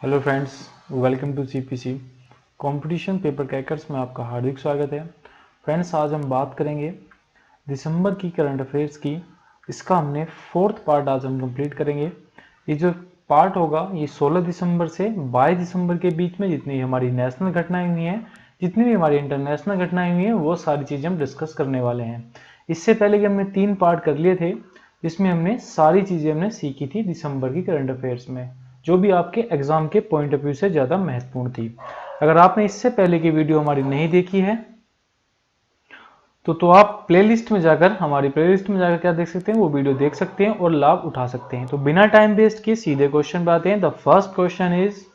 Hello friends, welcome to CPC competition paper crackers में आपका हार्दिक स्वागत है। फ्रेंड्स, आज हम बात करेंगे दिसंबर की करंट अफेयर्स की। इसका हमने फोर्थ पार्ट आज हम कंप्लीट करेंगे। ये जो पार्ट होगा ये 16 दिसंबर से 22 दिसंबर के बीच में जितनी हमारी नेशनल घटनाएं हुई हैं, जितनी भी हमारी इंटरनेशनल घटनाएं हुई हैं, वो सारी चीज़ें हम डिस्कस करने वाले हैं। इससे पहले कि हमने 3 पार्ट कर लिए थे, इसमें हमने सारी चीज़ें हमने सीखी थी दिसंबर की करंट अफेयर्स में, जो भी आपके एग्जाम के पॉइंट ऑफ व्यू से ज़्यादा महत्वपूर्ण थी। अगर आपने इससे पहले की वीडियो हमारी नहीं देखी है तो आप प्लेलिस्ट में जाकर क्या देख सकते हैं, वो वीडियो देख सकते हैं और लाभ उठा सकते हैं। तो बिना टाइम वेस्ट किए सीधे क्वेश्चन पे आते हैं। द फर्स्ट क्वेश्चन इज,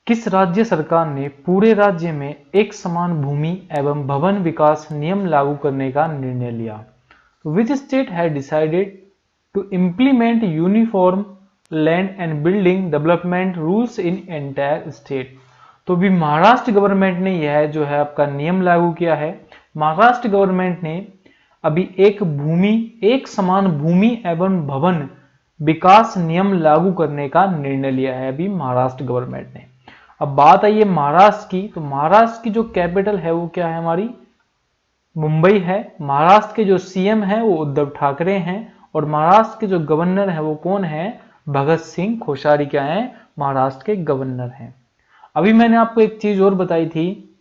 किस राज्य सरकार ने पूरे राज्य में एक समान भूमि एवं भवन विकास नियम लागू करने का निर्णय लिया? Which state has decided to implement uniform land and building development rules in entire state? तो भी महाराष्ट्र गवर्नमेंट ने यह जो है आपका नियम लागू किया है। महाराष्ट्र गवर्नमेंट ने अभी एक समान भूमि एवं भवन विकास नियम लागू करने का निर्णय लिया है अभी महाराष्ट्र गवर्नमेंट ने। अब बात आई है महाराष्ट्र की, तो महाराष्ट्र की जो कैपिटल है वो क्या है, हमारी मुंबई है। महाराष्ट्र के जो सीएम है वो उद्धव ठाकरे हैं और महाराष्ट्र के जो गवर्नर है वो कौन है, भगत सिंह कोश्यारी क्या है, महाराष्ट्र के गवर्नर हैं। अभी मैंने आपको एक चीज और बताई थी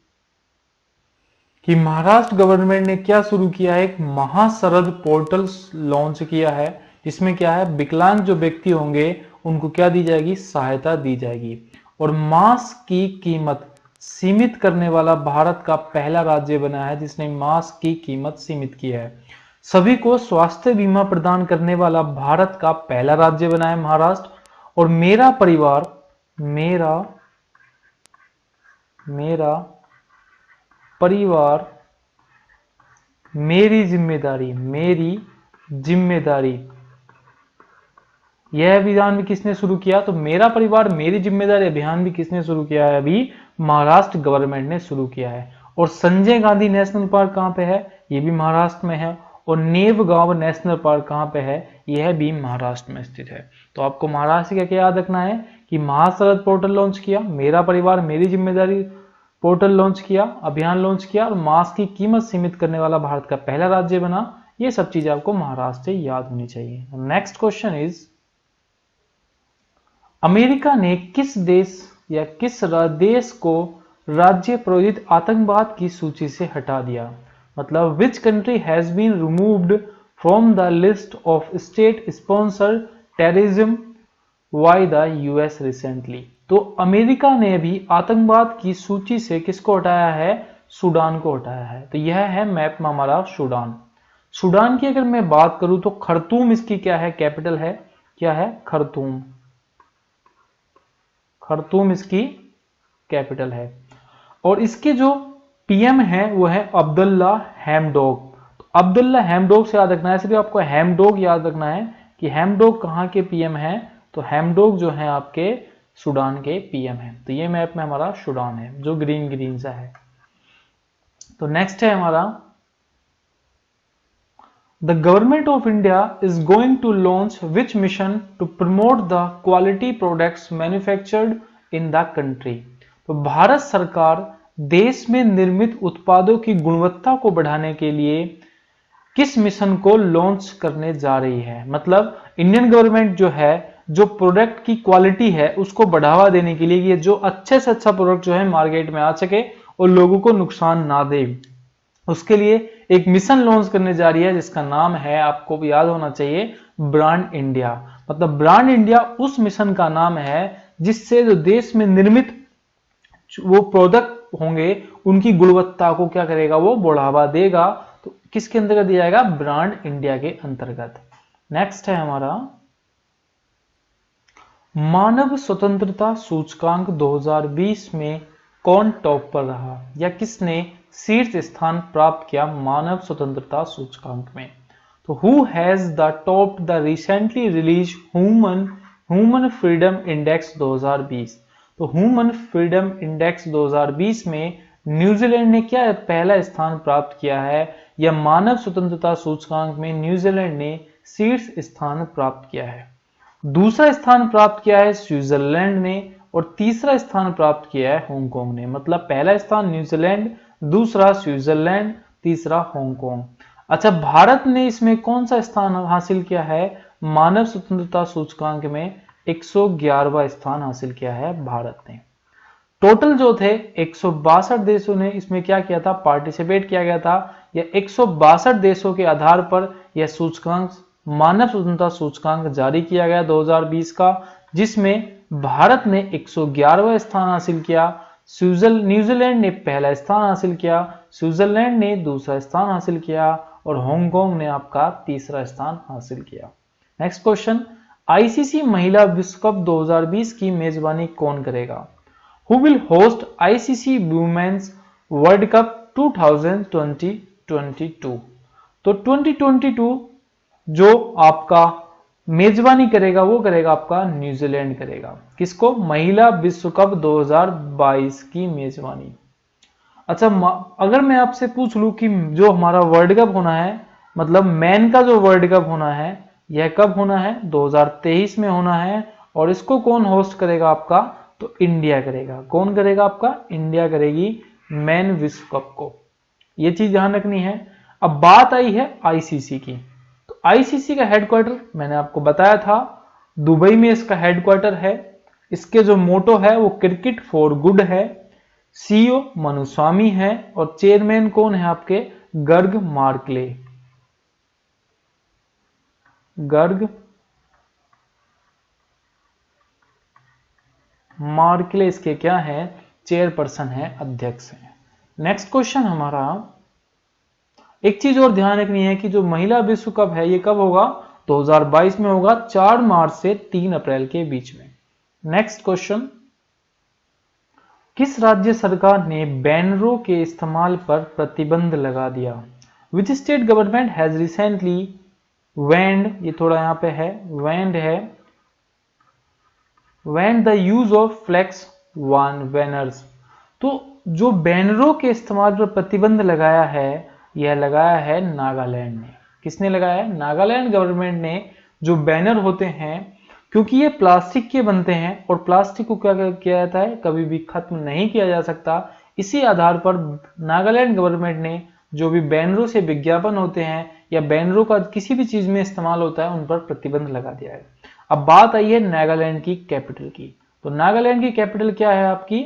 कि महाराष्ट्र गवर्नमेंट ने क्या शुरू किया है, एक महाशरद पोर्टल लॉन्च किया है, जिसमें क्या है, विकलांग जो व्यक्ति होंगे उनको क्या दी जाएगी, सहायता दी जाएगी। और मास्क की कीमत सीमित करने वाला भारत का पहला राज्य बना है जिसने मास्क की कीमत सीमित की है। सभी को स्वास्थ्य बीमा प्रदान करने वाला भारत का पहला राज्य बना है महाराष्ट्र। और मेरा परिवार मेरी जिम्मेदारी यह अभियान भी किसने शुरू किया, तो मेरा परिवार मेरी जिम्मेदारी अभियान भी किसने शुरू किया है, अभी महाराष्ट्र गवर्नमेंट ने शुरू किया है। और संजय गांधी नेशनल पार्क कहां पे है, ये भी महाराष्ट्र में है। और नेवगांव नेशनल पार्क कहां पे है, यह भी महाराष्ट्र में स्थित है। तो आपको महाराष्ट्र का क्या याद रखना है कि महाशरद पोर्टल लॉन्च किया, मेरा परिवार मेरी जिम्मेदारी पोर्टल लॉन्च किया, अभियान लॉन्च किया, और मास्क की कीमत सीमित करने वाला भारत का पहला राज्य बना। ये सब चीजें आपको महाराष्ट्र से याद होनी चाहिए। नेक्स्ट क्वेश्चन इज, अमेरिका ने किस देश या किस देश को राज्य प्रेरित आतंकवाद की सूची से हटा दिया? मतलब which country has been removed from the list of state sponsored terrorism by the US recently? तो अमेरिका ने भी आतंकवाद की सूची से किसको हटाया है, सूडान को हटाया है। तो यह है मैप में हमारा सूडान। सूडान की अगर मैं बात करूं तो खर्तूम इसकी क्या है, कैपिटल है, क्या है, खर्तूम। खर्तूम इसकी कैपिटल है। और इसके जो पीएम है वो है अब्दुल्ला हैमडोक। तो अब्दुल्ला हैमडोक से याद रखना है, सिर्फ आपको हैमडोक याद रखना है कि हैमडोक कहां के पीएम है, तो हैमडोक जो है आपके सूडान के पीएम है। तो ये मैप में हमारा सूडान है जो ग्रीन ग्रीन सा है। तो नेक्स्ट है हमारा, the government of India is going to launch which mission to promote the quality products manufactured in the country? तो भारत सरकार देश में निर्मित उत्पादों की गुणवत्ता को बढ़ाने के लिए किस मिशन को लॉन्च करने जा रही है? मतलब इंडियन गवर्नमेंट जो है, जो प्रोडक्ट की क्वालिटी है उसको बढ़ावा देने के लिए, ये जो अच्छे से अच्छा प्रोडक्ट जो है मार्केट में आ सके और लोगों को नुकसान ना दे, उसके लिए एक मिशन लॉन्च करने जा रही है जिसका नाम है, आपको भी याद होना चाहिए, ब्रांड इंडिया। मतलब ब्रांड इंडिया उस मिशन का नाम है जिससे जो देश में निर्मित वो प्रोडक्ट होंगे उनकी गुणवत्ता को क्या करेगा, वो बढ़ावा देगा। तो किसके अंतर्गत दिया जाएगा, ब्रांड इंडिया के अंतर्गत। नेक्स्ट है हमारा, मानव स्वतंत्रता सूचकांक 2020 में कौन टॉप पर रहा या किसने शीर्ष स्थान प्राप्त किया मानव स्वतंत्रता सूचकांक में? तो who has the top the recently release human freedom index 2020? तो ह्यूमन फ्रीडम इंडेक्स 2020 में न्यूजीलैंड ने क्या पहला स्थान प्राप्त किया है, या मानव स्वतंत्रता सूचकांक में न्यूजीलैंड ने शीर्ष स्थान प्राप्त किया है। दूसरा स्थान प्राप्त किया है स्विट्जरलैंड ने और तीसरा स्थान प्राप्त किया है हांगकांग ने। मतलब पहला स्थान न्यूजीलैंड, दूसरा स्विट्जरलैंड, तीसरा हांगकांग। अच्छा, भारत ने इसमें कौन सा स्थान हासिल किया है? मानव स्वतंत्रता सूचकांक में 111वां स्थान हासिल किया है भारत ने। टोटल जो थे 162 देशों ने इसमें क्या किया था? पार्टिसिपेट किया गया था। यह 162 देशों के आधार पर यह सूचकांक, मानव स्वतंत्रता सूचकांक जारी किया गया 2020 का, जिसमें भारत ने 111वां स्थान हासिल किया, न्यूजीलैंड ने पहला स्थान हासिल किया, स्विट्जरलैंड ने दूसरा स्थान हासिल किया और हांगकांग ने आपका तीसरा स्थान हासिल किया। नेक्स्ट क्वेश्चन, आईसीसी महिला विश्व कप 2020 की मेजबानी कौन करेगा? Who will host ICC Women's World Cup 2022? तो 2022 जो आपका मेजबानी करेगा वो करेगा आपका न्यूजीलैंड करेगा। किसको? महिला विश्व कप 2022 की मेजबानी। अच्छा, अगर मैं आपसे पूछ लूं कि जो हमारा वर्ल्ड कप होना है, मतलब मैन का जो वर्ल्ड कप होना है, यह कब होना है? 2023 में होना है। और इसको कौन होस्ट करेगा आपका? तो इंडिया करेगा। कौन करेगा आपका? इंडिया करेगी मैन विश्व कप को। यह चीज ध्यान रखनी है। अब बात आई है आईसीसी की। तो आईसीसी का हेडक्वार्टर मैंने आपको बताया था, दुबई में इसका हेडक्वार्टर है। इसके जो मोटो है वो क्रिकेट फॉर गुड है। सीईओ मनुस्वामी है और चेयरमैन कौन है आपके? गर्ग मार्कले। गर्ग मार्कले इसके क्या है? चेयरपर्सन है, अध्यक्ष है। नेक्स्ट क्वेश्चन हमारा, एक चीज और ध्यान रखनी है कि जो महिला विश्व कप है ये कब होगा? 2022 में होगा, 4 मार्च से 3 अप्रैल के बीच में। नेक्स्ट क्वेश्चन, किस राज्य सरकार ने बैनरों के इस्तेमाल पर प्रतिबंध लगा दिया? Which state government has recently banned, ये थोड़ा यहां पे है, वेंड है, banned the use of flex one banners. तो जो बैनरों के इस्तेमाल पर प्रतिबंध लगाया है, यह लगाया है नागालैंड ने। किसने लगाया है? नागालैंड गवर्नमेंट ने। जो बैनर होते हैं, क्योंकि ये प्लास्टिक के बनते हैं और प्लास्टिक को क्या किया जाता है? कभी भी खत्म नहीं किया जा सकता। इसी आधार पर नागालैंड गवर्नमेंट ने जो भी बैनरों से विज्ञापन होते हैं या बैनरों का किसी भी चीज में इस्तेमाल होता है, उन पर प्रतिबंध लगा दिया है। अब बात आई है नागालैंड की कैपिटल की। तो नागालैंड की कैपिटल क्या है आपकी?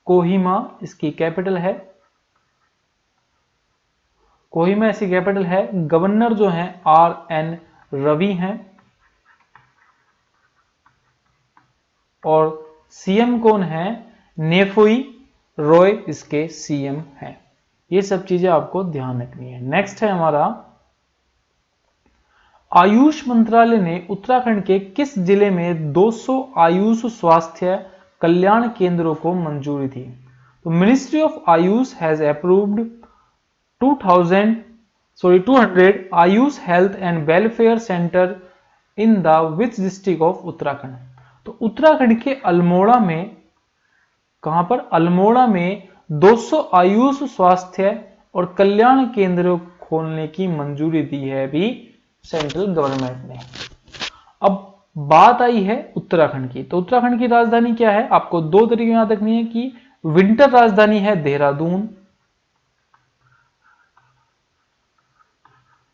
कोहिमा इसकी कैपिटल है। कोहिमा इसकी कैपिटल है। गवर्नर जो है RN रवि हैं और सीएम कौन है? नेफोई रॉय इसके सीएम हैं। ये सब चीजें आपको ध्यान रखनी है। नेक्स्ट है हमारा, आयुष मंत्रालय ने उत्तराखंड के किस जिले में 200 आयुष स्वास्थ्य कल्याण केंद्रों को मंजूरी दी? तो ministry of Ayush has approved 200 Ayush health and welfare centre in the which district of Uttarakhand? तो उत्तराखंड के अल्मोड़ा में, कहां पर? अल्मोड़ा में 200 आयुष स्वास्थ्य और कल्याण केंद्र खोलने की मंजूरी दी है भी सेंट्रल गवर्नमेंट ने। अब बात आई है उत्तराखंड की। तो उत्तराखंड की राजधानी क्या है? आपको दो तरीके याद रखनी है कि विंटर राजधानी है देहरादून,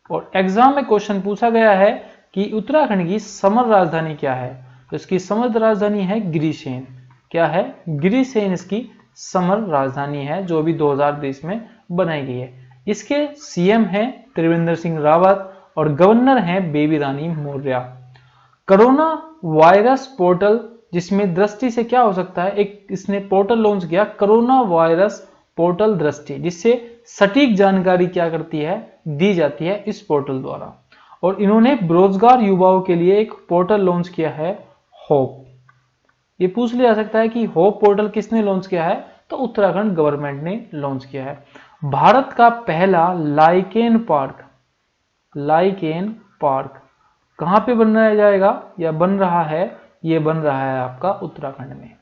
और एग्जाम में क्वेश्चन पूछा गया है कि उत्तराखंड की समर राजधानी क्या है? तो इसकी समर राजधानी है गिरिसेन। क्या है? गिरिसेन इसकी समर राजधानी है, जो भी 2020 में बनाई गई है। इसके सीएम हैं त्रिवेंद्र सिंह रावत और गवर्नर हैं Baby Rani Maurya. Corona virus portal, जिसमें दृष्टि से क्या हो सकता है, एक इसने पोर्टल लॉन्च किया, कोरोना वायरस पोर्टल दृष्टि, जिससे सटीक जानकारी क्या करती है? दी जाती है इस पोर्टल द्वारा। और इन्होंने बेरोजगार युवाओं के लिए एक पोर्टल लॉन्च किया है, होप। ये पूछ लिया जा सकता है कि होप पोर्टल किसने लॉन्च किया है? तो उत्तराखंड गवर्नमेंट ने लॉन्च किया है। भारत का पहला लाइकेन पार्क कहां पे बनाया जाएगा या बन रहा है? ये बन रहा है आपका उत्तराखंड में।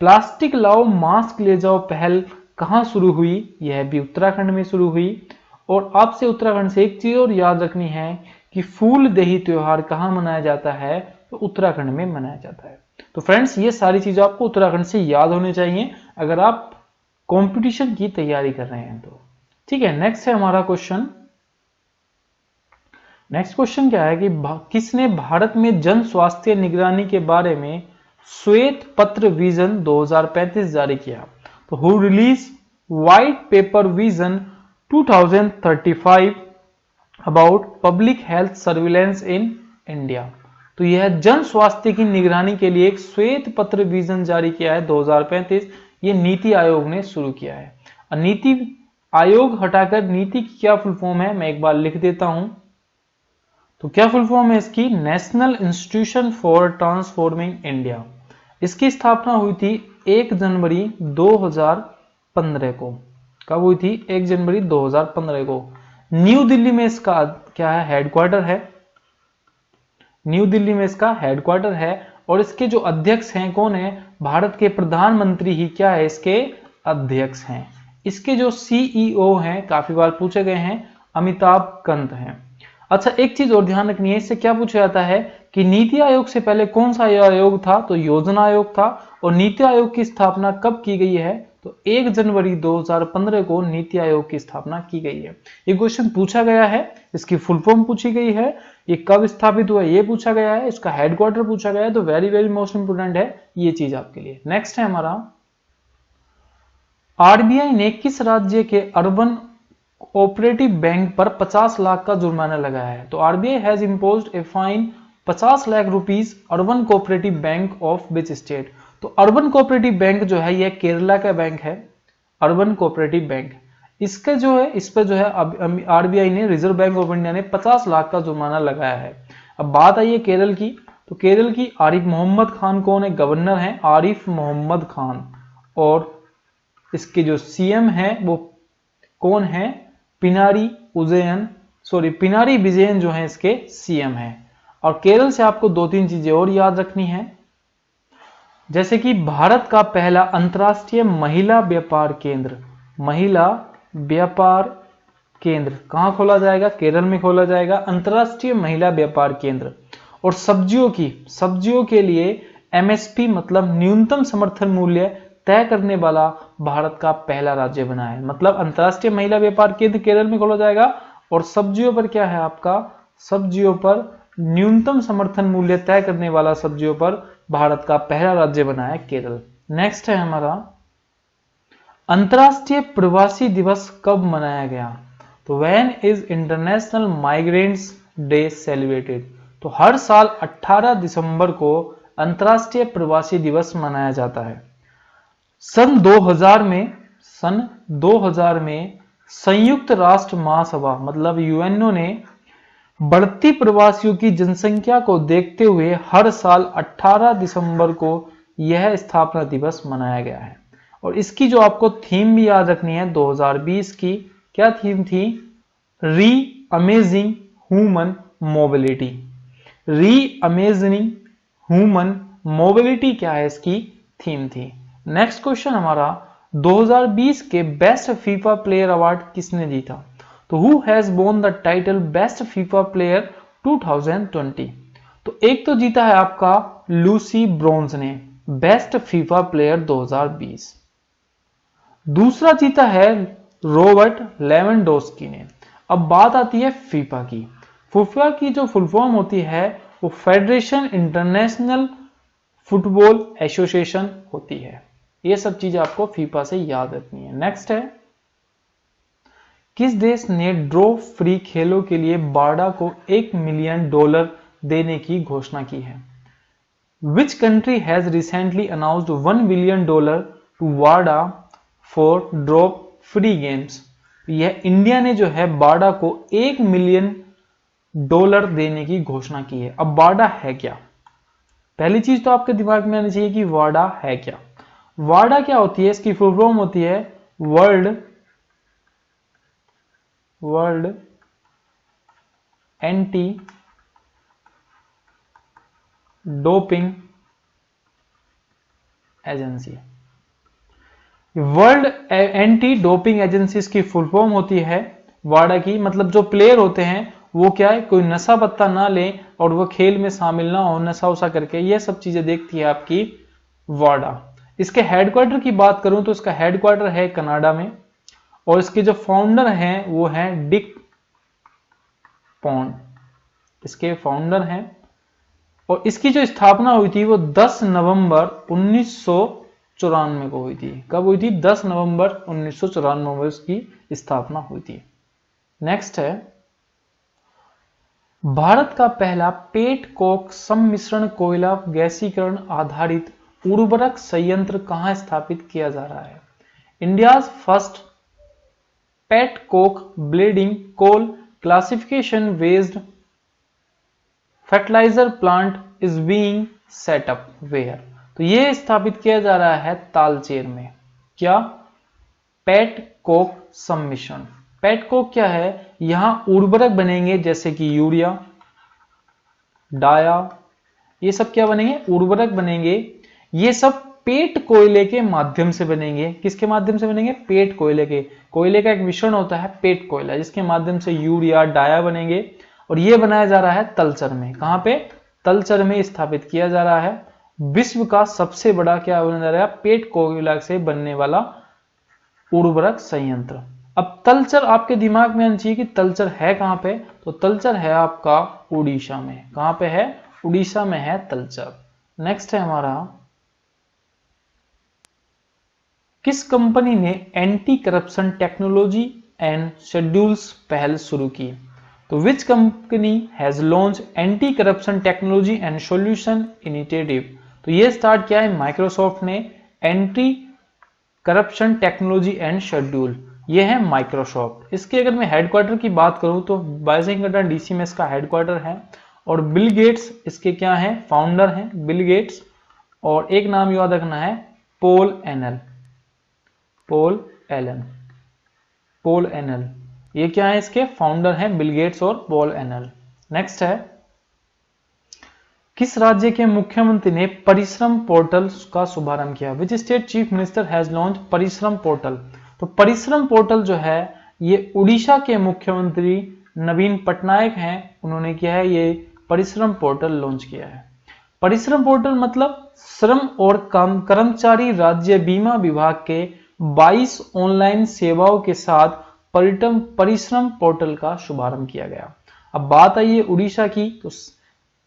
प्लास्टिक लाओ मास्क ले जाओ पहल कहां शुरू हुई? यह भी उत्तराखंड में शुरू हुई। और आपसे उत्तराखंड से एक चीज और याद रखनी है कि फूल देही त्योहार कहां मनाया जाता है? तो उत्तराखंड में मनाया जाता है। तो फ्रेंड्स ये सारी चीजें आपको उत्तराखंड से याद होनी चाहिए अगर आप कंपटीशन की तैयारी कर रहे हैं तो। ठीक है, नेक्स्ट है हमारा क्वेश्चन। नेक्स्ट क्वेश्चन क्या है कि किसने भारत में जन स्वास्थ्य निगरानी के बारे में श्वेत पत्र विजन 2035 जारी किया? तो who release white paper vision 2035 about public health surveillance in India? तो यह जन स्वास्थ्य की निगरानी के लिए एक श्वेत पत्र विजन जारी किया है 2035। ये नीति आयोग ने शुरू किया है। नीति आयोग हटाकर नीति की क्या फुल फॉर्म है मैं एक बार लिख देता हूं। तो क्या फुल फॉर्म है इसकी? National institution for transforming India. इसकी स्थापना हुई थी 1 जनवरी 2015 को। कब हुई थी? 1 जनवरी 2015 को। न्यू दिल्ली में इसका क्या है? हेडक्वार्टर है। न्यू दिल्ली में इसका हेडक्वार्टर है और इसके जो अध्यक्ष हैं कौन है? भारत के प्रधानमंत्री ही क्या है? इसके अध्यक्ष हैं। इसके जो सीईओ हैं, काफी बार पूछे गए हैं, अमिताभ कांत हैं। अच्छा, एक चीज और ध्यान रखनी है, इससे क्या पूछा जाता है कि नीति आयोग से पहले कौन सा आयोग था? तो योजना आयोग था। और नीति आयोग की स्थापना कब की गई है? तो 1 जनवरी 2015 को नीति आयोग की स्थापना की गई है। ये क्वेश्चन पूछा गया है, इसकी फुल फॉर्म पूछी गई है, ये कब स्थापित हुआ ये पूछा गया है, इसका हेडक्वार्टर पूछा गया है। तो वेरी वेरी मोस्ट इंपोर्टेंट है ये चीज आपके लिए। नेक्स्ट है हमारा, आरबीआई ने किस राज्य के अर्बन कोऑपरेटिव बैंक पर 50 लाख का जुर्माना लगाया है? तो RBI has imposed a fine 50 lakh rupees urban cooperative bank of which state? तो अर्बन कोऑपरेटिव बैंक जो है यह केरला का बैंक है। अर्बन कोऑपरेटिव बैंक, इसका जो है इस पर जो है आरबीआई ने, रिजर्व बैंक ऑफ इंडिया ने 50 लाख का जुर्माना लगाया है। अब बात आई है केरल की। तो केरल की आरिफ मोहम्मद खान कौन है? गवर्नर हैं आरिफ मोहम्मद खान। और इसके जो सीएम हैं वो कौन है? पिनारी विजयन जो है इसके सीएम हैं। और केरल से आपको 2-3 चीजें और याद रखनी है, जैसे कि भारत का पहला अंतरराष्ट्रीय महिला व्यापार केंद्र कहां खोला जाएगा? केरल में खोला जाएगा, अंतरराष्ट्रीय महिला व्यापार केंद्र। और सब्जियों के लिए एमएसपी मतलब न्यूनतम समर्थन मूल्य तय करने वाला भारत का पहला राज्य बना है। मतलब अंतरराष्ट्रीय महिला व्यापार केंद्र केरल में खोला जाएगा और सब्जियों पर क्या है आपका? सब्जियों पर न्यूनतम समर्थन मूल्य तय करने वाला सब्जियों पर भारत का पहला राज्य बना है केरल। नेक्स्ट है हमारा, अंतरराष्ट्रीय प्रवासी दिवस कब मनाया गया? तो when is international migrants day celebrated? तो हर साल 18 दिसंबर को अंतरराष्ट्रीय प्रवासी दिवस मनाया जाता है। सन 2000 में संयुक्त राष्ट्र महासभा मतलब यूएनओ ने बढ़ती प्रवासियों की जनसंख्या को देखते हुए हर साल 18 दिसंबर को यह स्थापना दिवस मनाया गया है। और इसकी जो आपको थीम भी याद रखनी है 2020 की, क्या थीम थी? री अमेजिंग ह्यूमन मोबिलिटी। री अमेजिंग ह्यूमन मोबिलिटी क्या है इसकी थीम थी। नेक्स्ट क्वेश्चन हमारा, 2020 के बेस्ट फीफा प्लेयर अवार्ड किसने जीता? तो who has won the title best FIFA player 2020? तो एक तो जीता है आपका लूसी ब्रोंज ने बेस्ट फीफा प्लेयर 2020। दूसरा जीता है रॉबर्ट लेवेंडोस्की ने। अब बात आती है फीफा की। फीफा की जो फुल फॉर्म होती है वो फेडरेशन इंटरनेशनल फुटबॉल एसोसिएशन होती है। ये सब चीजें आपको फीफा से याद रखनी है। नेक्स्ट है, किस देश ने ड्रॉ फ्री खेलों के लिए बारडा को $1 मिलियन देने की घोषणा की है? Which country has recently announced $1 billion to वाडा फॉर ड्रॉ फ्री गेम्स? यह इंडिया ने जो है बारडा को $1 मिलियन देने की घोषणा की है। अब वाडा है क्या? पहली चीज तो आपके दिमाग में आनी चाहिए कि वाडा है क्या। वाडा क्या होती है? इसकी फुल फॉर्म होती है world anti doping agency. World anti doping agency की फुल फॉर्म होती है वाडा की। मतलब जो प्लेयर होते हैं वो क्या है, कोई नशा पत्ता ना ले और वो खेल में शामिल ना हो नशा उशा करके, ये सब चीजें देखती है आपकी वाडा। इसके हेडक्वार्टर की बात करूं तो इसका हेडक्वार्टर है कनाडा में, और इसके जो फाउंडर हैं वो हैं डिक पॉन्ड, इसके फाउंडर हैं। और इसकी जो स्थापना हुई थी वो 10 नवंबर 1994 को हुई थी। कब हुई थी? 10 नवंबर 1994 में इसकी स्थापना हुई थी। नेक्स्ट है, भारत का पहला पेट कोक सम्मिश्रण कोयला गैसीकरण आधारित उर्वरक संयंत्र कहां स्थापित किया जा रहा है? India's first pet coke blending coal classification based fertilizer plant is being set up where? तो यह स्थापित किया जा रहा है तालचेर में। क्या? पेट कोक सम्मिश्रण। पेट कोक क्या है? यहां उर्वरक बनेंगे जैसे कि यूरिया, डाया, ये सब क्या बनेंगे? उर्वरक बनेंगे। ये सब पेट कोयले के माध्यम से बनेंगे। किसके माध्यम से बनेंगे? पेट कोयले के। कोयले का एक मिश्रण होता है पेट कोयला, जिसके माध्यम से यूरिया, डाया बनेंगे। और ये बनाया जा रहा है तलचर में। कहां पे? तलचर में स्थापित किया जा रहा है। विश्व का सबसे बड़ा क्या बनने जा रहा है? पेट कोयला से बनने वाला उर्वरक संयंत्र। अब तलचर आपके दिमाग में आना चाहिए कि तलचर है कहां पे? तो तलचर है आपका उड़ीसा में। कहां पे है? उड़ीसा में है तलचर। नेक्स्ट है हमारा, किस कंपनी ने anti corruption technology and schedules पहल शुरू की? तो which company has launch anti corruption technology and solution initiative? तो ये स्टार्ट किया है माइक्रोसॉफ्ट ने anti corruption technology and schedule. ये है माइक्रोसॉफ्ट। इसके अगर मैं हेडक्वार्टर की बात करूं तो वाशिंगटन डीसी में इसका हेडक्वार्टर है। और बिल गेट्स इसके क्या हैं? फाउंडर हैं बिल गेट्स। और एक नाम याद रखना है, Paul anal. Paul Allen, Paul anal, ये क्या है? इसके फाउंडर हैं बिल गेट्स और पॉल एनल। नेक्स्ट है, किस राज्य के मुख्यमंत्री ने परिश्रम पोर्टल का शुभारंभ किया? Which state chief minister has launch परिश्रम पोर्टल? तो परिश्रम पोर्टल जो है ये उड़ीसा के मुख्यमंत्री नवीन पटनायक हैं, उन्होंने किया है ये परिश्रम पोर्टल लॉन्च किया है। परिश्रम पोर्टल मतलब श्रम और कर्मचारी राज्य बीमा विभाग के 22 ऑनलाइन सेवाओं के साथ परिश्रम पोर्टल का शुभारंभ किया गया। अब बात आई है उड़ीसा की, तो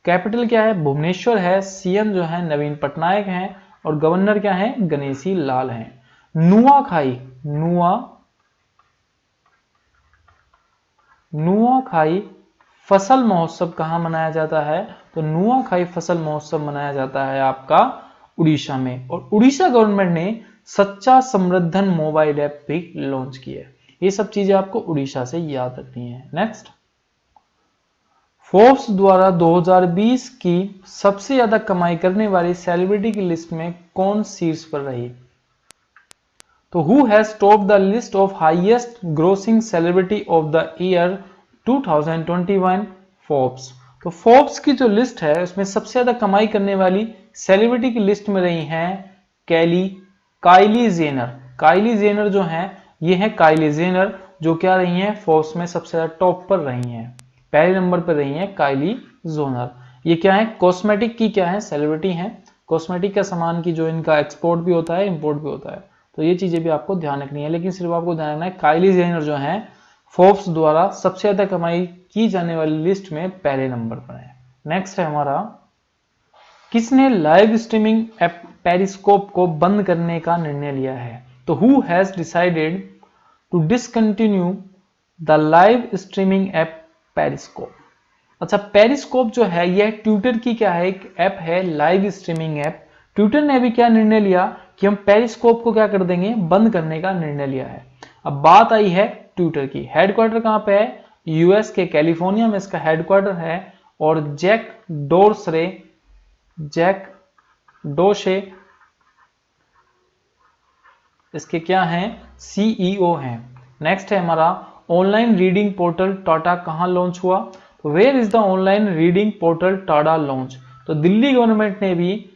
कैपिटल क्या है? भुवनेश्वर है। सीएम जो है नवीन पटनायक हैं और गवर्नर क्या है? गणेशी लाल हैं। नुआखाई, नुआखाई फसल महोत्सव कहां मनाया जाता है? तो नुआखाई फसल महोत्सव मनाया जाता है आपका उड़ीसा में। और उड़ीसा गवर्नमेंट ने सच्चा समृद्धन मोबाइल ऐप भी लॉन्च किया है। ये सब चीजें आपको उड़ीसा से याद रखनी है। नेक्स्ट, फोर्ब्स द्वारा 2020 की सबसे ज्यादा कमाई करने वाली सेलिब्रिटी की लिस्ट में कौन शीर्ष पर रही? तो who has top the list of highest grossing celebrity of the year 2021 Forbes? तो फोर्ब्स की जो लिस्ट है उसमें सबसे ज्यादा कमाई करने वाली सेलिब्रिटी की लिस्ट में रही हैं काइली जेनर। काइली जेनर जो है ये है काइली जेनर, जो क्या रही हैं? फोर्ब्स में सबसे ज्यादा टॉप पर रही हैं, पहले नंबर पर रही हैं काइली जोनर। ये क्या है? कॉस्मेटिक की क्या है? सेलिब्रिटी हैं। कॉस्मेटिक का सामान की जो इनका एक्सपोर्ट भी होता है, इंपोर्ट भी होता है। तो ये चीजें भी आपको ध्यान रखनी है। लेकिन सिर्फ आपको ध्यान रखना है काइली जेनर जो है फोर्ब्स द्वारा सबसे ज्यादा कमाई की जाने वाली लिस्ट में पहले नंबर पर है। नेक्स्ट है हमारा, किसने लाइव स्ट्रीमिंग ऐप पेरिस्कोप को बंद करने का निर्णय लिया है? तो who has decided to discontinue the live streaming app Periscope? अच्छा, पेरिस्कोप जो है यह ट्विटर की क्या है? एक ऐप है, लाइव स्ट्रीमिंग ऐप। ट्विटर ने भी क्या निर्णय लिया कि हम पेरिस्कोप को क्या कर देंगे? बंद करने का निर्णय लिया है। अब बात आई है ट्विटर की। हेडक्वार्टर कहां पे है? यूएस के कैलिफोर्निया में इसका हेडक्वार्टर है। और जैक डोर्से इसके क्या हैं? सीईओ हैं। नेक्स्ट है हमारा, ऑनलाइन रीडिंग पोर्टल टाटा कहां लॉन्च हुआ? तो where is the online reading portal Tata launch? तो दिल्ली गवर्नमेंट ने भी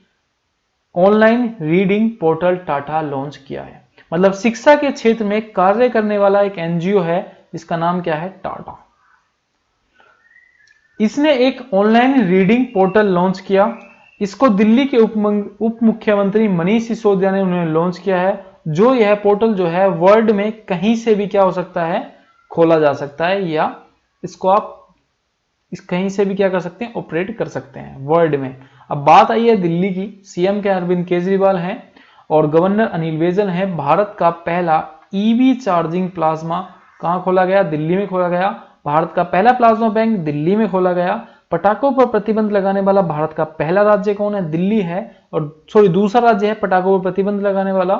online reading portal Tata launch किया है। मतलब शिक्षा के क्षेत्र में कार्य करने वाला एक एनजीओ है जिसका नाम क्या है? टाटा। इसने एक ऑनलाइन रीडिंग पोर्टल लॉन्च किया। इसको दिल्ली के उप मुख्यमंत्री मनीष सिसोदिया ने उन्होंने लॉन्च किया है। जो यह पोर्टल जो है वर्ल्ड में कहीं से भी क्या हो सकता है, खोला जा सकता है, या इसको आप कहीं से भी क्या कर सकते हैं, ऑपरेट कर सकते हैं वर्ल्ड में। अब बात आई है दिल्ली की। सीएम के अरविंद केजरीवाल हैं और गवर्नर अनिल बैजल हैं। भारत का पहला ईवी चार्जिंग प्लाज्मा कहां खोला गया? दिल्ली में खोला गया। भारत का पहला प्लाज्मा बैंक दिल्ली में खोला गया। पटाखों पर प्रतिबंध लगाने वाला भारत का पहला राज्य कौन है? दिल्ली है। और दूसरा राज्य है पटाखों पर प्रतिबंध लगाने वाला,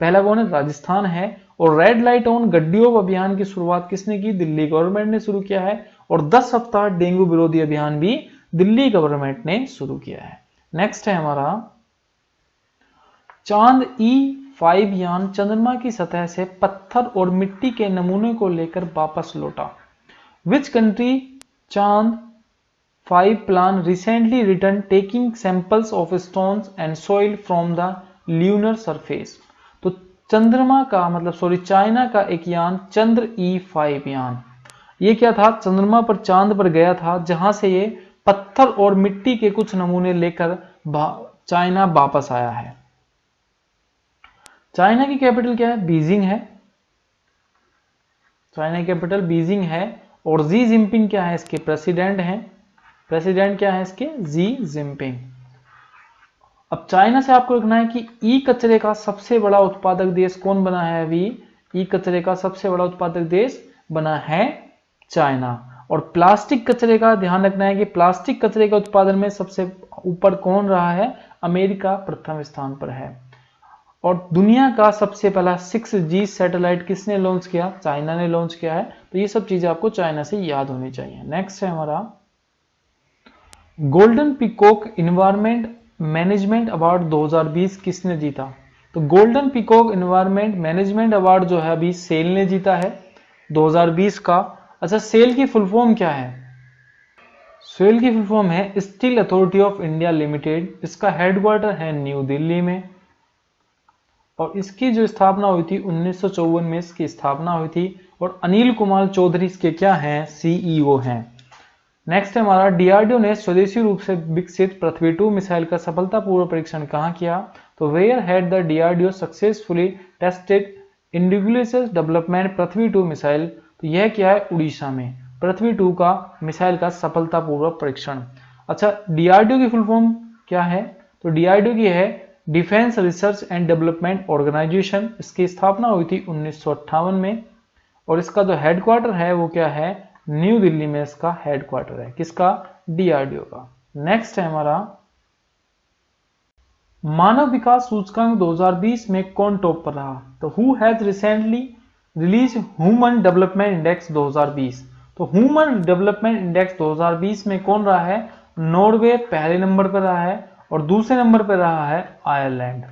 पहला कौन है? राजस्थान है। और रेड लाइट ऑन गड्डियों अभियान की शुरुआत किसने की? दिल्ली गवर्नमेंट ने शुरू किया है। और 10 सप्ताह डेंगू विरोधी अभियान भी दिल्ली गवर्नमेंट ने शुरू किया है। नेक्स्ट है हमारा चांद E5 यान चंद्रमा की सतह से पत्थर और मिट्टी के नमूने को लेकर वापस लौटा। विच कंट्री चांद 5 plan recently return taking samples of stones and soil from the lunar surface. तो चंद्रमा का मतलब चाइना का एक यान चंद्र E5 यान, ये क्या था? चंद्रमा पर चांद पर गया था, जहां से ये पत्थर और मिट्टी के कुछ नमूने लेकर चाइना वापस आया है। चाइना की कैपिटल क्या है? बीजिंग है। चाइना की कैपिटल बीजिंग है। और जी जिनपिंग क्या है? इसके प्रेसिडेंट हैं। प्रेसिडेंट क्या है इसके? Xi Jinping. अब चाइना से आपको लिखना है कि ई कचरे का सबसे बड़ा उत्पादक देश कौन बना है? अभी ई कचरे का सबसे बड़ा उत्पादक देश बना है चाइना। और प्लास्टिक कचरे का ध्यान रखना है कि प्लास्टिक कचरे के उत्पादन में सबसे ऊपर कौन रहा है? अमेरिका प्रथम स्थान पर है। और दुनिया का सबसे पहला 6G सैटेलाइट किसने लॉन्च किया? चाइना ने लॉन्च किया है। तो ये सब चीजें आपको चाइना से याद होनी चाहिए। नेक्स्ट है हमारा golden peacock environment management award 2020 किसने जीता? तो golden peacock environment management award जो है अभी सेल ने जीता है 2020 का। अच्छा, सेल की फुल फॉर्म क्या है? सेल की फुल फॉर्म है steel authority of India limited. इसका हेडक्वार्टर है न्यू दिल्ली में। और इसकी जो स्थापना हुई थी 1954 में इसकी स्थापना हुई थी। और अनिल कुमार चौधरी इसके क्या हैं? सीईओ हैं। नेक्स्ट है हमारा डीआरडीओ ने स्वदेशी रूप से विकसित पृथ्वी 2 मिसाइल का सफलतापूर्वक परीक्षण कहां किया? तो where had the DRDO successfully tested individual development Prithvi 2 missile. तो यह क्या है? उड़ीसा में पृथ्वी 2 का मिसाइल का सफलतापूर्वक परीक्षण। अच्छा, डीआरडीओ की फुल फॉर्म क्या है? तो डीआरडीओ की है defence research and development organisation. इसकी स्थापना हुई थी 1958 में। और इसका जो हेडक्वार्टर है वो क्या है? न्यू दिल्ली में इसका हेडक्वार्टर है। किसका? डीआरडीओ का। नेक्स्ट है हमारा मानव विकास सूचकांक 2020 में कौन टॉप पर रहा? तो who has recently release human development index 2020। तो ह्यूमन डेवलपमेंट इंडेक्स 2020 में कौन रहा है? नॉर्वे पहले नंबर पर रहा है। और दूसरे नंबर पर रहा है आयरलैंड।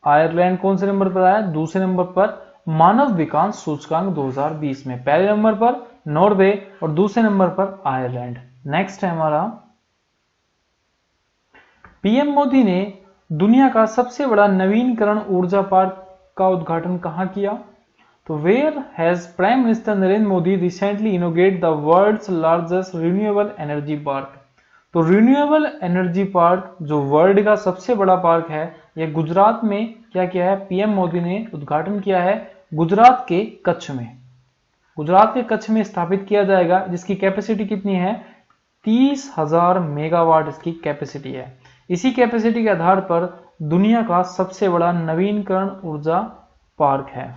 आयरलैंड कौन से नंबर पर रहा है? दूसरे नंबर पर मानव विकास सूचकांक 2020 में। पहले नंबर पर नॉर्वे और दूसरे नंबर पर आयरलैंड। नेक्स्ट है हमारा पीएम मोदी ने दुनिया का सबसे बड़ा नवीनकरण ऊर्जा पार्क का उद्घाटन कहां किया? तो where has prime minister Narendra Modi recently inaugurate the world's largest renewable energy park. तो रिन्यूएबल एनर्जी पार्क जो वर्ल्ड का सबसे बड़ा पार्क है, यह गुजरात में क्या किया है? पीएम मोदी ने उद्घाटन किया है गुजरात के कच्छ में। गुजरात के कच्छ में स्थापित किया जाएगा, जिसकी कैपेसिटी कितनी है? 30,000 मेगावाट इसकी कैपेसिटी है। इसी कैपेसिटी के आधार पर दुनिया का सबसे बड़ा नवीनकरण ऊर्जा पार्क है।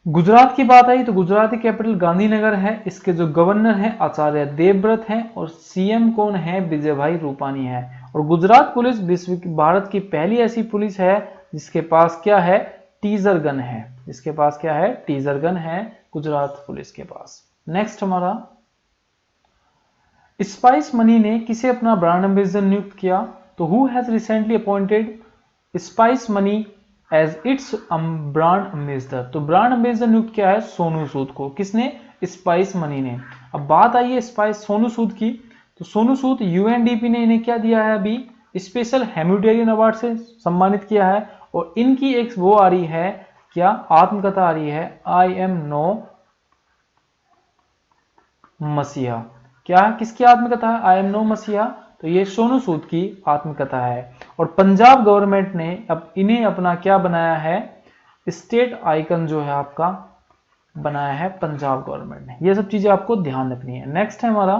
गुजरात की बात आई तो गुजरात की कैपिटल गांधीनगर है। इसके जो गवर्नर हैं आचार्य देवव्रत हैं और सीएम कौन है? विजय भाई रूपानी है। और गुजरात पुलिस विश्व की भारत की पहली ऐसी पुलिस है जिसके पास क्या है? टीजर गन है। इसके पास क्या है? टीजर गन है गुजरात पुलिस के पास। नेक्स्ट हमारा स्पाइस मनी ने किसे अपना ब्रांड एम्बेसडर नियुक्त किया? तो who has recently appointed Spice Money as its brand ambassador. तो ब्रांड एम्बेसडर नियुक्त किया है सोनू सूद को। किसने? स्पाइस मनी ने। अब बात आई है स्पाइस सोनू सूद की। तो सोनू सूद यूएनडीपी ने इन्हें क्या दिया है? अभी स्पेशल ह्यूमैनिटेरियन अवार्ड से सम्मानित किया है। और इनकी एक वो आ रही है, क्या आत्मकथा आ रही है, आई एम नो मसीहा। क्या किसकी आत्मकथा है? आई एम नो मसीहा, तो ये सोनू सूद की आत्मकथा है। और पंजाब गवर्नमेंट ने अब इन्हें अपना क्या बनाया है? स्टेट आइकन जो है आपका बनाया है पंजाब गवर्नमेंट ने। ये सब चीजें आपको ध्यान रखनी है। नेक्स्ट है हमारा,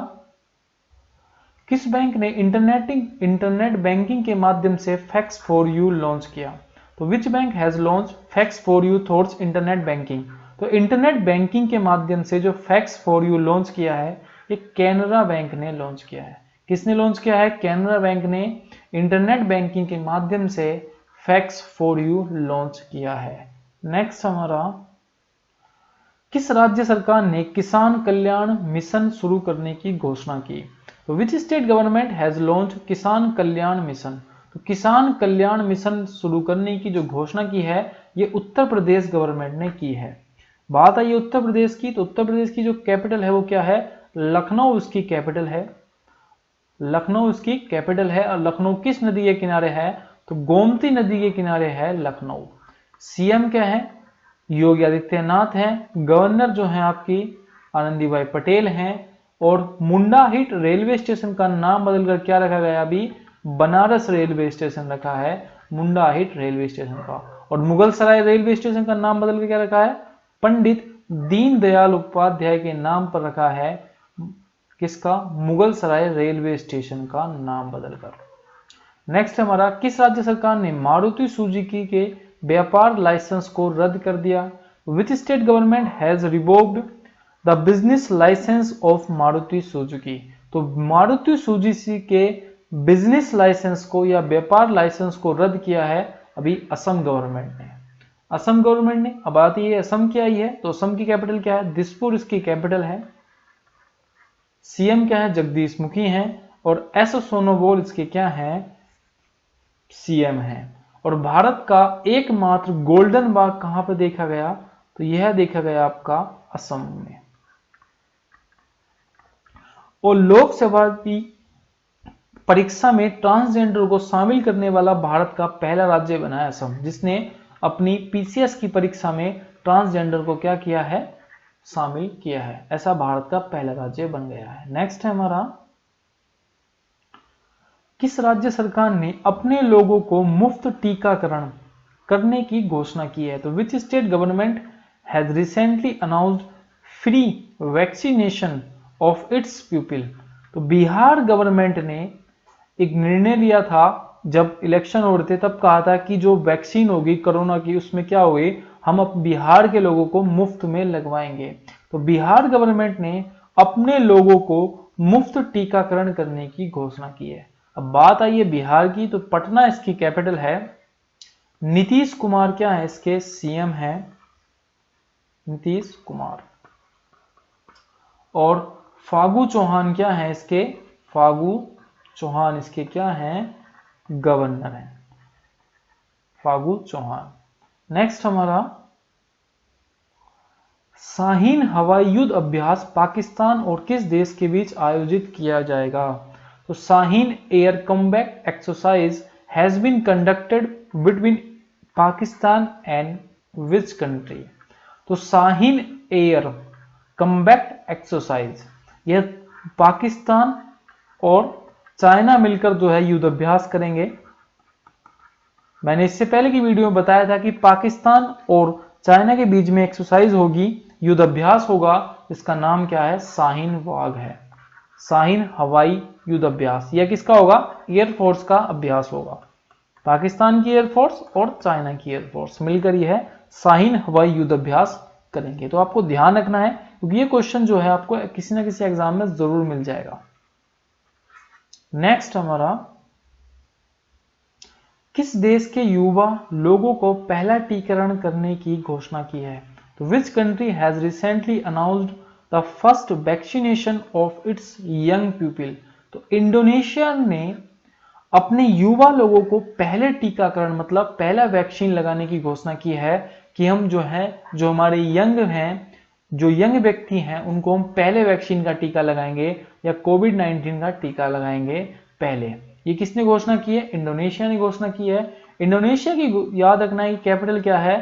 किस बैंक ने इंटरनेट बैंकिंग के माध्यम से फैक्स फॉर यू लॉन्च किया? तो which bank has launch fax for you through internet banking? तो इंटरनेट बैंकिंग के माध्यम से जो फैक्स फॉर यू लॉन्च किया है, ये कैनरा बैंक ने लॉन्च किया है। किसने लॉन्च किया है? कैनरा बैंक ने इंटरनेट बैंकिंग के माध्यम से फैक्स फॉर यू लॉन्च किया है। नेक्स्ट हमारा, किस राज्य सरकार ने किसान कल्याण मिशन शुरू करने की घोषणा की? तो विच स्टेट गवर्नमेंट हैज लॉन्च किसान कल्याण मिशन? तो किसान कल्याण मिशन शुरू करने की जो घोषणा की है, ये उत्तर प्रदेश गवर्नमेंट ने की है। बात आई उत्तर प्रदेश की, तो उत्तर प्रदेश की जो कैपिटल है वो क्या है? लखनऊ उसकी कैपिटल है। लखनऊ इसकी कैपिटल है। और लखनऊ किस नदी के किनारे है? तो गोमती नदी के किनारे है लखनऊ। सीएम क्या है? योगी आदित्यनाथ हैं। गवर्नर जो है आपकी आनंदीबाई पटेल हैं। और मुंडा हिट रेलवे स्टेशन का नाम बदलकर क्या रखा गया? अभी बनारस रेलवे स्टेशन रखा है, मुंडा हिट रेलवे स्टेशन का। और मुगल सराय रेलवे स्टेशन का नाम बदल के क्या रखा है? पंडित दीनदयाल उपाध्याय के नाम पर रखा है। किसका? मुगल सराय रेलवे स्टेशन का नाम बदलकर। नेक्स्ट हमारा, किस राज्य सरकार ने मारुति सुजुकी के व्यापार लाइसेंस को रद्द कर दिया? Which state government has revoked the business licence of Maruti Suzuki? तो मारुति सुजुकी के बिजनेस लाइसेंस को या व्यापार लाइसेंस को रद्द किया है अभी असम गवर्नमेंट ने। असम गवर्नमेंट ने। अब आती है असम क्या ही है? तो असम की कैपिटल क्या है? दिसपुर इसकी कैपिटल है। सीएम क्या है? जगदीश मुखी हैं। और एस सोनोवाल इसके क्या हैं? सीएम है। और भारत का एकमात्र गोल्डन बाघ कहां पर देखा गया? तो यह देखा गया आपका असम में। और लोकसभा की परीक्षा में ट्रांसजेंडर को शामिल करने वाला भारत का पहला राज्य बना है असम, जिसने अपनी पीसीएस की परीक्षा में ट्रांसजेंडर को क्या किया है? शामिल किया है। ऐसा भारत का पहला राज्य बन गया है। नेक्स्ट है हमारा, किस राज्य सरकार ने अपने लोगों को मुफ्त टीकाकरण करने की घोषणा की है? तो विच state government has recently announced free vaccination of its people? तो बिहार गवर्नमेंट ने एक निर्णय लिया था, जब इलेक्शन हो रहे थे तब कहा था कि जो वैक्सीन होगी कोरोना की, उसमें क्या होगी? हम बिहार के लोगों को मुफ्त में लगवाएंगे। तो बिहार गवर्नमेंट ने अपने लोगों को मुफ्त टीकाकरण करने की घोषणा की है। अब बात आई है बिहार की, तो पटना इसकी कैपिटल है। नीतीश कुमार क्या है? इसके सीएम है नीतीश कुमार। और फागू चौहान क्या है? इसके फागू चौहान इसके क्या हैं? गवर्नर हैं, फागू चौहान। नेक्स्ट हमारा, शाहीन हवाई युद्ध अभ्यास पाकिस्तान और किस देश के बीच आयोजित किया जाएगा? तो Shaheen air combat exercise has been conducted between Pakistan and which country? तो शाहीन एयर कम्बैट एक्सरसाइज, यह पाकिस्तान और चाइना मिलकर जो है युद्ध अभ्यास करेंगे। मैंने इससे पहले की वीडियो में बताया था कि पाकिस्तान और चाइना के बीच में एक्सरसाइज होगी, युद्ध अभ्यास होगा। इसका नाम क्या है? शाहीन वाग है, शाहीन हवाई युद्ध अभ्यास। यह किसका होगा? एयरफोर्स का अभ्यास होगा। पाकिस्तान की एयरफोर्स और चाइना की एयरफोर्स मिलकर यह शाहीन हवाई युद्ध अभ्यास करेंगे। तो आपको ध्यान रखना है, क्योंकि ये क्वेश्चन जो है आपको किसी ना किसी एग्जाम में जरूर मिल जाएगा। नेक्स्ट हमारा, किस देश के युवा लोगों को पहला टीकाकरण करने की घोषणा की है? तो विच country has recently announced the first vaccination of its young people? तो इंडोनेशिया ने अपने युवा लोगों को पहले टीकाकरण मतलब पहला वैक्सीन लगाने की घोषणा की है कि हम जो हमारे यंग हैं, जो यंग व्यक्ति हैं, उनको हम पहले वैक्सीन का टीका लगाएंगे या कोविड-19 का टीका लगाएंगे पहले। ये किसने घोषणा की है? इंडोनेशिया ने घोषणा की है। इंडोनेशिया की याद रखना है कि कैपिटल क्या है?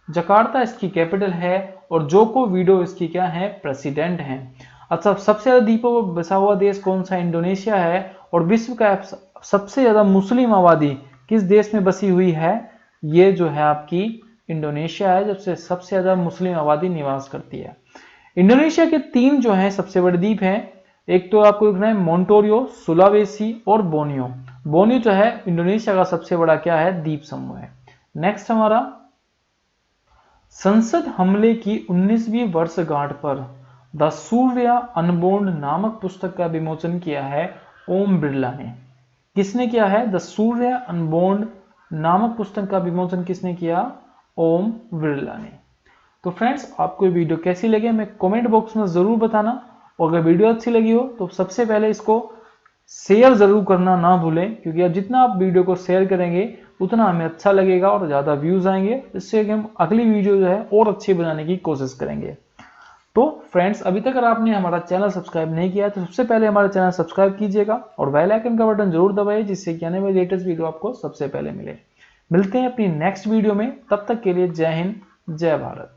जकार्ता इसकी कैपिटल है। और जोको विडो इसकी क्या है? प्रेसिडेंट हैं। अच्छा, सबसे ज्यादा द्वीपों पर बसा हुआ देश कौन सा? इंडोनेशिया है। और विश्व का सबसे ज्यादा मुस्लिम आबादी किस देश में बसी हुई है? ये जो है आपकी इंडोनेशिया है, जबसे सबसे ज्यादा मुस्लिम आबादी निवास करती है। इंडोनेशिया के 3 जो है सबसे बड़े द्वीप हैं। एक तो आपको लिखना है मोन्टोरियो, सुलावेसी और बोर्नियो। बोर्नियो जो है इंडोनेशिया का सबसे बड़ा क्या है? द्वीप समूह है। नेक्स्ट हमारा, संसद हमले की 19वीं वर्षगांठ पर द सूर्य अनबोर्न नामक पुस्तक का विमोचन किया है ओम बिरला ने। किसने किया है? द सूर्य अनबोर्न नामक पुस्तक का विमोचन किसने किया? ओम बिरला ने। तो फ्रेंड्स, आपको ये वीडियो कैसी लगी हमें कमेंट बॉक्स में जरूर बताना। और अगर वीडियो अच्छी लगी हो तो सबसे पहले इसको शेयर जरूर करना ना भूलें, क्योंकि जितना आप वीडियो को शेयर करेंगे उतना हमें अच्छा लगेगा और ज़्यादा व्यूज़ आएंगे, इससे कि हम अगली वीडियो जो है और अच्छी बनाने की कोशिश करेंगे। तो फ्रेंड्स, अभी तक अगर आपने हमारा चैनल सब्सक्राइब नहीं किया है तो सबसे पहले हमारा चैनल सब्सक्राइब कीजिएगा और बेल आइकन का बटन जरूर दबाइए, जिससे कि आने वाली लेटेस्ट वीडियो आपको सबसे पहले मिले। मिलते हैं अपनी नेक्स्ट वीडियो में, तब तक के लिए जय हिंद, जय भारत।